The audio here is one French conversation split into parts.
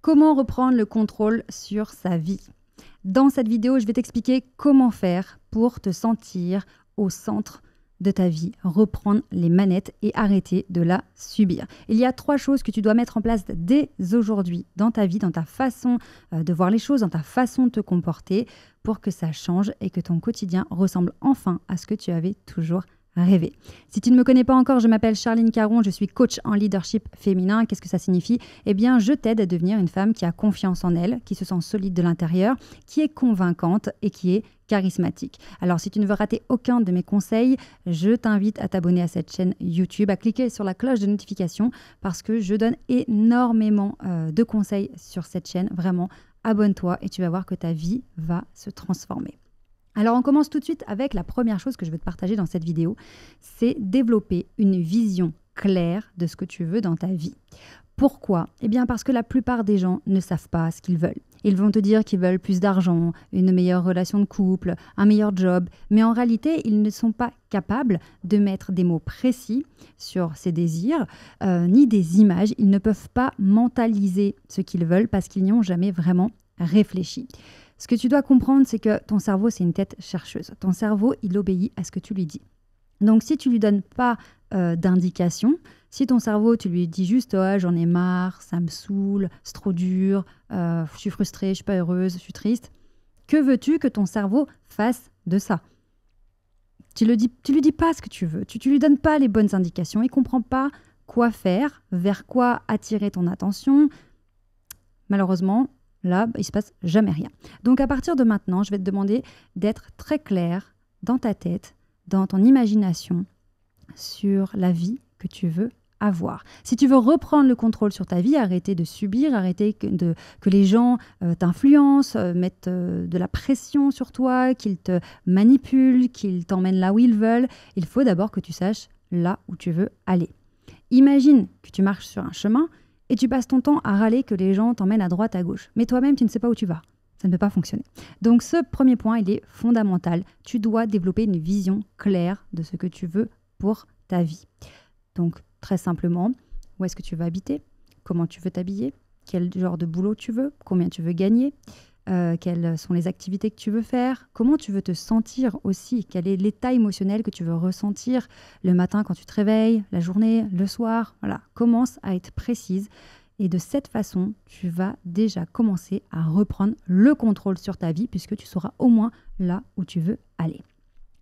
Comment reprendre le contrôle sur sa vie? Dans cette vidéo, je vais t'expliquer comment faire pour te sentir au centre de ta vie, reprendre les manettes et arrêter de la subir. Il y a 3 choses que tu dois mettre en place dès aujourd'hui dans ta vie, dans ta façon de voir les choses, dans ta façon de te comporter pour que ça change et que ton quotidien ressemble enfin à ce que tu avais toujours rêver. Si tu ne me connais pas encore, je m'appelle Charline Caron, je suis coach en leadership féminin. Qu'est-ce que ça signifie? Eh bien, je t'aide à devenir une femme qui a confiance en elle, qui se sent solide de l'intérieur, qui est convaincante et qui est charismatique. Alors, si tu ne veux rater aucun de mes conseils, je t'invite à t'abonner à cette chaîne YouTube, à cliquer sur la cloche de notification parce que je donne énormément de conseils sur cette chaîne. Vraiment, abonne-toi et tu vas voir que ta vie va se transformer. Alors, on commence tout de suite avec la première chose que je veux te partager dans cette vidéo, c'est développer une vision claire de ce que tu veux dans ta vie. Pourquoi? Eh bien, parce que la plupart des gens ne savent pas ce qu'ils veulent. Ils vont te dire qu'ils veulent plus d'argent, une meilleure relation de couple, un meilleur job, mais en réalité, ils ne sont pas capables de mettre des mots précis sur ces désirs, ni des images. Ils ne peuvent pas mentaliser ce qu'ils veulent parce qu'ils n'y ont jamais vraiment réfléchi. Ce que tu dois comprendre, c'est que ton cerveau, c'est une tête chercheuse. Ton cerveau, il obéit à ce que tu lui dis. Donc, si tu ne lui donnes pas d'indication, si ton cerveau, tu lui dis juste « oh, j'en ai marre, ça me saoule, c'est trop dur, je suis frustrée, je ne suis pas heureuse, je suis triste », que veux-tu que ton cerveau fasse de ça? Tu lui dis pas ce que tu veux, tu lui donnes pas les bonnes indications, il ne comprend pas quoi faire, vers quoi attirer ton attention. Malheureusement, là, il ne se passe jamais rien. Donc, à partir de maintenant, je vais te demander d'être très clair dans ta tête, dans ton imagination, sur la vie que tu veux avoir. Si tu veux reprendre le contrôle sur ta vie, arrêter de subir, arrêter que les gens t'influencent, mettent de la pression sur toi, qu'ils te manipulent, qu'ils t'emmènent là où ils veulent, il faut d'abord que tu saches là où tu veux aller. Imagine que tu marches sur un chemin et tu passes ton temps à râler que les gens t'emmènent à droite, à gauche. Mais toi-même, tu ne sais pas où tu vas. Ça ne peut pas fonctionner. Donc, ce premier point, il est fondamental. Tu dois développer une vision claire de ce que tu veux pour ta vie. Donc, très simplement, où est-ce que tu veux habiter? Comment tu veux t'habiller? Quel genre de boulot tu veux? Combien tu veux gagner? Quelles sont les activités que tu veux faire? Comment tu veux te sentir aussi? Quel est l'état émotionnel que tu veux ressentir le matin quand tu te réveilles, la journée, le soir? Voilà, commence à être précise et de cette façon, tu vas déjà commencer à reprendre le contrôle sur ta vie puisque tu sauras au moins là où tu veux aller.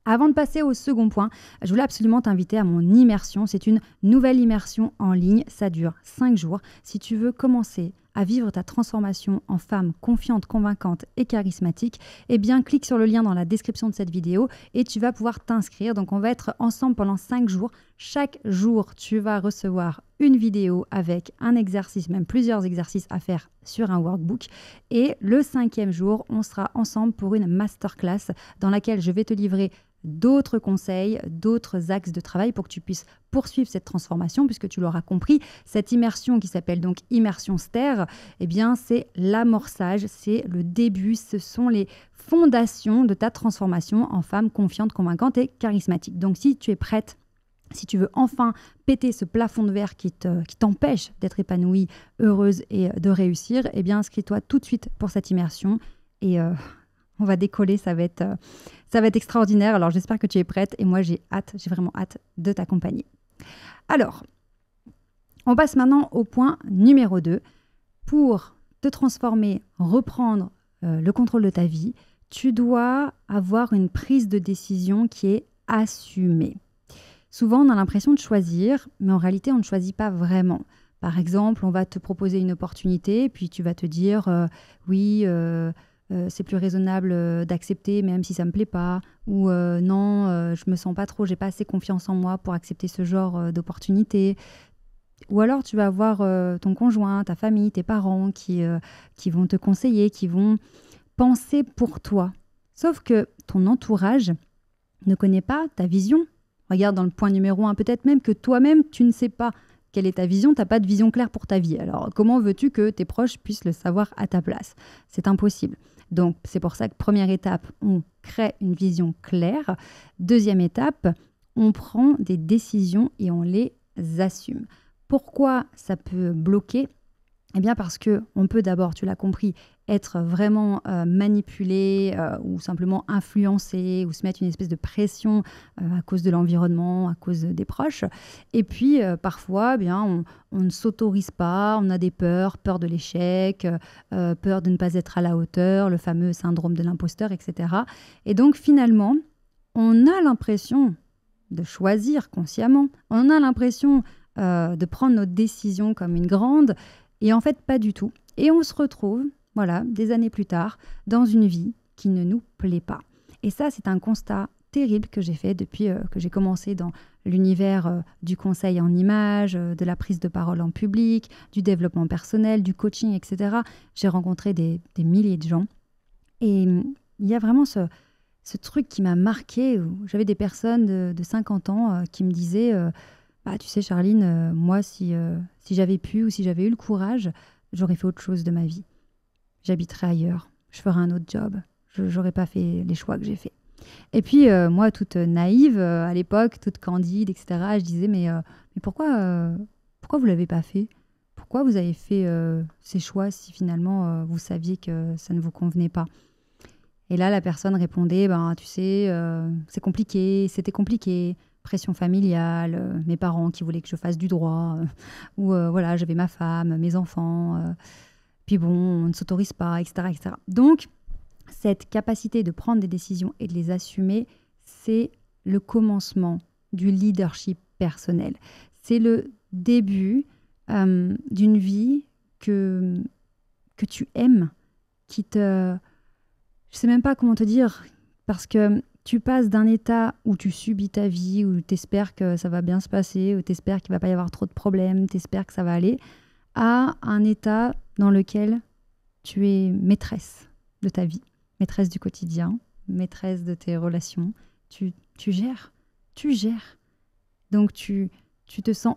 Avant de passer au second point, je voulais absolument t'inviter à mon immersion. C'est une nouvelle immersion en ligne. Ça dure 5 jours. Si tu veux commencer à vivre ta transformation en femme confiante, convaincante et charismatique, eh bien, clique sur le lien dans la description de cette vidéo et tu vas pouvoir t'inscrire. Donc, on va être ensemble pendant 5 jours. Chaque jour, tu vas recevoir une vidéo avec un exercice, même plusieurs exercices à faire sur un workbook. Et le 5e jour, on sera ensemble pour une masterclass dans laquelle je vais te livrer d'autres conseils, d'autres axes de travail pour que tu puisses poursuivre cette transformation, puisque tu l'auras compris, cette immersion qui s'appelle donc Immersion STER, eh bien c'est l'amorçage, c'est le début, ce sont les fondations de ta transformation en femme confiante, convaincante et charismatique. Donc si tu es prête, si tu veux enfin péter ce plafond de verre qui t'empêche d'être épanouie, heureuse et de réussir, eh bien inscris-toi tout de suite pour cette immersion et on va décoller, ça va être extraordinaire. Alors, j'espère que tu es prête et moi, j'ai vraiment hâte de t'accompagner. Alors, on passe maintenant au point numéro 2. Pour te transformer, reprendre le contrôle de ta vie, tu dois avoir une prise de décision qui est assumée. Souvent, on a l'impression de choisir, mais en réalité, on ne choisit pas vraiment. Par exemple, on va te proposer une opportunité, puis tu vas te dire oui, c'est plus raisonnable d'accepter même si ça me plaît pas, ou non, je me sens pas trop, j'ai pas assez confiance en moi pour accepter ce genre d'opportunité. Ou alors tu vas avoir ton conjoint, ta famille, tes parents qui vont te conseiller, qui vont penser pour toi. Sauf que ton entourage ne connaît pas ta vision. Regarde dans le point numéro 1, peut-être même que toi-même tu ne sais pas quelle est ta vision, tu n'as pas de vision claire pour ta vie. Alors comment veux-tu que tes proches puissent le savoir à ta place? C'est impossible. Donc, c'est pour ça que première étape, on crée une vision claire. Deuxième étape, on prend des décisions et on les assume. Pourquoi ça peut bloquer? Eh bien parce qu'on peut d'abord, tu l'as compris, être vraiment manipulé ou simplement influencé ou se mettre une espèce de pression à cause de l'environnement, à cause des proches. Et puis parfois, eh bien, on ne s'autorise pas, on a des peurs, peur de l'échec, peur de ne pas être à la hauteur, le fameux syndrome de l'imposteur, etc. Et donc finalement, on a l'impression de choisir consciemment, on a l'impression de prendre notre décision comme une grande, et en fait, pas du tout. Et on se retrouve, voilà, des années plus tard, dans une vie qui ne nous plaît pas. Et ça, c'est un constat terrible que j'ai fait depuis que j'ai commencé dans l'univers du conseil en images, de la prise de parole en public, du développement personnel, du coaching, etc. J'ai rencontré des milliers de gens. Et il y a vraiment ce truc qui m'a marqué, où j'avais des personnes de 50 ans qui me disaient bah, tu sais, Charline, moi, si j'avais pu ou si j'avais eu le courage, j'aurais fait autre chose de ma vie. J'habiterais ailleurs, je ferais un autre job. Je n'aurais pas fait les choix que j'ai faits. Et puis, moi, toute naïve, à l'époque, toute candide, etc., je disais, mais pourquoi vous ne l'avez pas fait? Pourquoi vous avez fait ces choix si finalement vous saviez que ça ne vous convenait pas? Et là, la personne répondait, ben, tu sais, c'est compliqué, c'était compliqué. Pression familiale, mes parents qui voulaient que je fasse du droit, ou voilà, j'avais ma femme, mes enfants, puis bon, on ne s'autorise pas, etc., etc. Donc, cette capacité de prendre des décisions et de les assumer, c'est le commencement du leadership personnel. C'est le début d'une vie que tu aimes, qui te... Je ne sais même pas comment te dire, parce que tu passes d'un état où tu subis ta vie, où tu espères que ça va bien se passer, où tu espères qu'il ne va pas y avoir trop de problèmes, tu espères que ça va aller, à un état dans lequel tu es maîtresse de ta vie, maîtresse du quotidien, maîtresse de tes relations. Tu gères. Donc tu te sens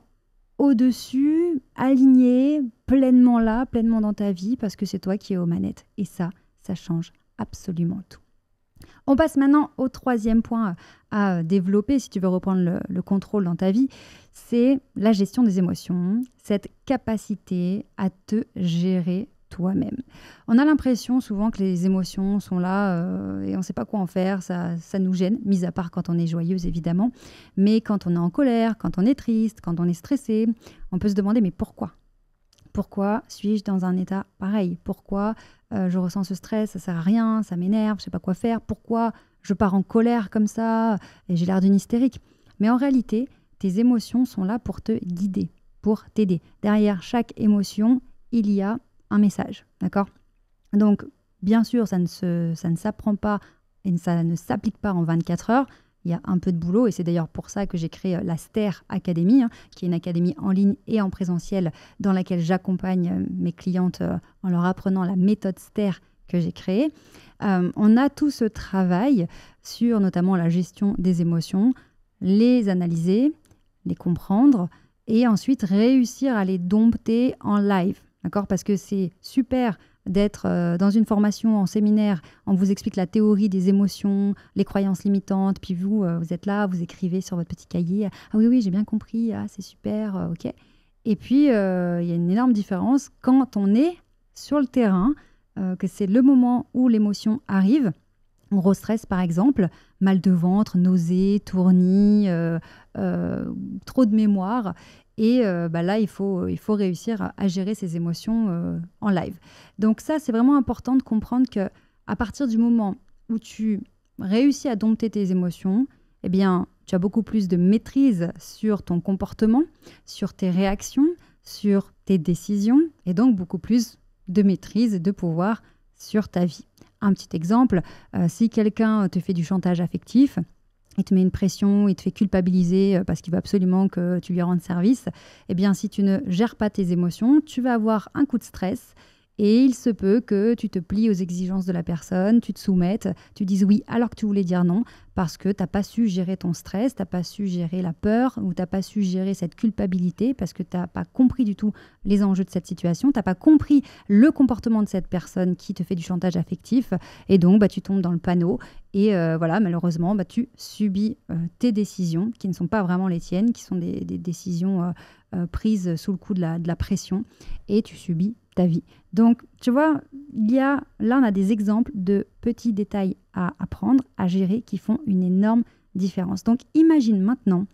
au-dessus, aligné, pleinement là, pleinement dans ta vie, parce que c'est toi qui es aux manettes. Et ça change absolument tout. On passe maintenant au troisième point à développer, si tu veux reprendre le contrôle dans ta vie, c'est la gestion des émotions, cette capacité à te gérer toi-même. On a l'impression souvent que les émotions sont là et on ne sait pas quoi en faire, ça nous gêne, mis à part quand on est joyeuse évidemment, mais quand on est en colère, quand on est triste, quand on est stressé, on peut se demander mais pourquoi ? Pourquoi suis-je dans un état pareil? Pourquoi je ressens ce stress? Ça sert à rien, ça m'énerve, je ne sais pas quoi faire. Pourquoi je pars en colère comme ça et j'ai l'air d'une hystérique? Mais en réalité, tes émotions sont là pour te guider, pour t'aider. Derrière chaque émotion, il y a un message, d'accord? Donc, bien sûr, ça ne s'apprend pas et ça ne s'applique pas en 24 heures. Il y a un peu de boulot et c'est d'ailleurs pour ça que j'ai créé la STER Academy, qui est une académie en ligne et en présentiel dans laquelle j'accompagne mes clientes en leur apprenant la méthode STER que j'ai créée. On a tout ce travail sur notamment la gestion des émotions, les analyser, les comprendre et ensuite réussir à les dompter en live. D'accord? Parce que c'est super d'être dans une formation en séminaire, on vous explique la théorie des émotions, les croyances limitantes, puis vous êtes là, vous écrivez sur votre petit cahier « Ah oui, j'ai bien compris, ah, c'est super, ok ». Et puis, il y a une énorme différence quand on est sur le terrain, que c'est le moment où l'émotion arrive. Gros stress, par exemple, mal de ventre, nausées, tournis, trop de mémoire. Et là, il faut réussir à gérer ses émotions en live. Donc ça, c'est vraiment important de comprendre qu'à partir du moment où tu réussis à dompter tes émotions, eh bien, tu as beaucoup plus de maîtrise sur ton comportement, sur tes réactions, sur tes décisions, et donc beaucoup plus de maîtrise et de pouvoir sur ta vie. Un petit exemple, si quelqu'un te fait du chantage affectif, il te met une pression, il te fait culpabiliser parce qu'il veut absolument que tu lui rendes service, eh bien, si tu ne gères pas tes émotions, tu vas avoir un coup de stress et il se peut que tu te plies aux exigences de la personne, tu te soumettes, tu dises oui alors que tu voulais dire non parce que tu n'as pas su gérer ton stress, tu n'as pas su gérer la peur ou tu n'as pas su gérer cette culpabilité parce que tu n'as pas compris du tout les enjeux de cette situation, tu n'as pas compris le comportement de cette personne qui te fait du chantage affectif et donc tu tombes dans le panneau et malheureusement tu subis tes décisions qui ne sont pas vraiment les tiennes, qui sont des décisions prises sous le coup de la pression et tu subis ta vie. Donc, tu vois, là, on a des exemples de petits détails à apprendre, à gérer, qui font une énorme différence. Donc, imagine maintenant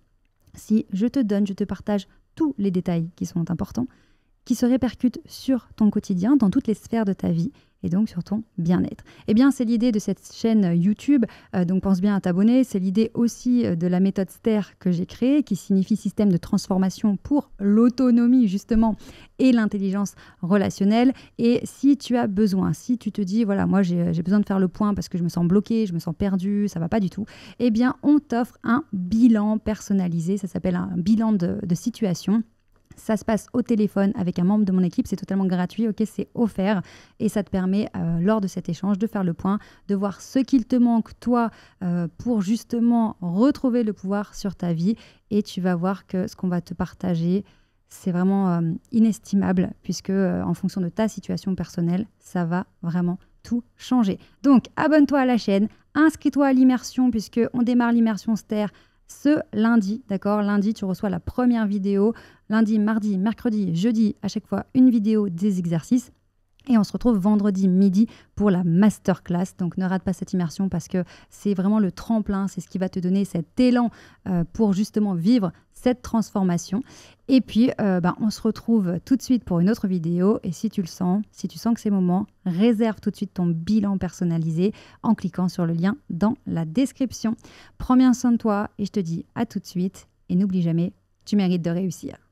si je te partage tous les détails qui sont importants, qui se répercutent sur ton quotidien, dans toutes les sphères de ta vie et donc sur ton bien-être. Eh bien, c'est l'idée de cette chaîne YouTube, donc pense bien à t'abonner. C'est l'idée aussi de la méthode STER que j'ai créée, qui signifie système de transformation pour l'autonomie justement et l'intelligence relationnelle. Et si tu as besoin, si tu te dis, voilà, moi j'ai besoin de faire le point parce que je me sens bloquée, je me sens perdue, ça va pas du tout, eh bien, on t'offre un bilan personnalisé, ça s'appelle un bilan de situation. Ça se passe au téléphone avec un membre de mon équipe, c'est totalement gratuit, ok, c'est offert et ça te permet lors de cet échange de faire le point, de voir ce qu'il te manque toi pour justement retrouver le pouvoir sur ta vie et tu vas voir que ce qu'on va te partager, c'est vraiment inestimable puisque en fonction de ta situation personnelle, ça va vraiment tout changer. Donc abonne-toi à la chaîne, inscris-toi à l'immersion puisqu'on démarre l'immersion STER ce lundi, d'accord? Lundi, tu reçois la première vidéo. Lundi, mardi, mercredi, jeudi, à chaque fois, une vidéo des exercices. Et on se retrouve vendredi midi pour la masterclass. Donc ne rate pas cette immersion parce que c'est vraiment le tremplin, c'est ce qui va te donner cet élan pour justement vivre cette transformation. Et puis on se retrouve tout de suite pour une autre vidéo. Et si tu le sens, si tu sens que c'est le moment, réserve tout de suite ton bilan personnalisé en cliquant sur le lien dans la description. Prends bien soin de toi et je te dis à tout de suite. Et n'oublie jamais, tu mérites de réussir.